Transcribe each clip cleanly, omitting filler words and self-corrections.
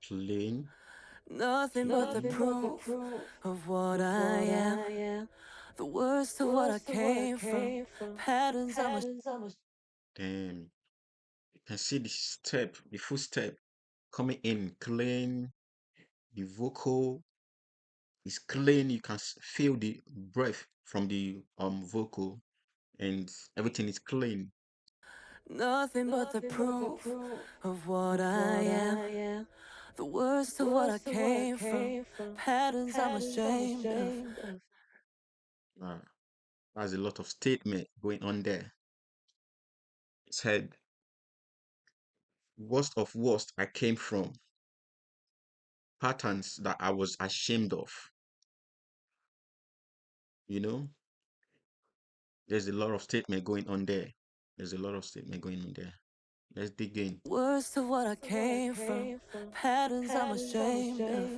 Plain. Nothing but the proof of what I am. The worst of what I came from. Patterns I must. Then you can see the step, the full step coming in clean. The vocal is clean. You can feel the breath from the vocal, and everything is clean. Nothing but the proof of what I am. The worst of what I came from. Patterns I'm ashamed of. Uh, there's a lot of statement going on there. It said, worst of worst I came from, patterns that I was ashamed of. You know, there's a lot of statement going on there. There's a lot of statement going on there. Let's dig in. Worst of what I came from. Patterns I'm ashamed of.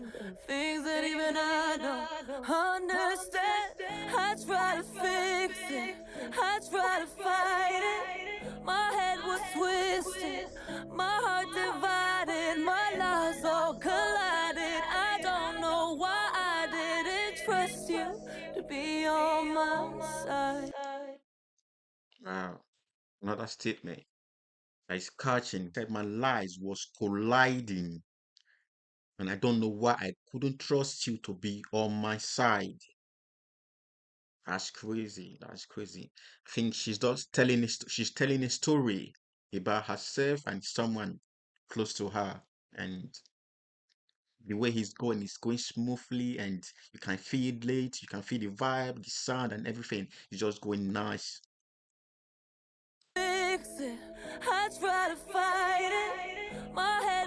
Things that even I don't understand. I try to fix it. I try to fight it. My head was twisted. My heart divided. My lives all collided. I don't know why I didn't trust you to be on my side. Another statement that is catching that my lies was colliding, and I don't know why I couldn't trust you to be on my side. That's crazy. That's crazy. I think she's telling a story about herself and someone close to her, and the way he's going is going smoothly, and you can feel it, you can feel the vibe, the sound, and everything is just going nice. Fix it. I try to fight it. My head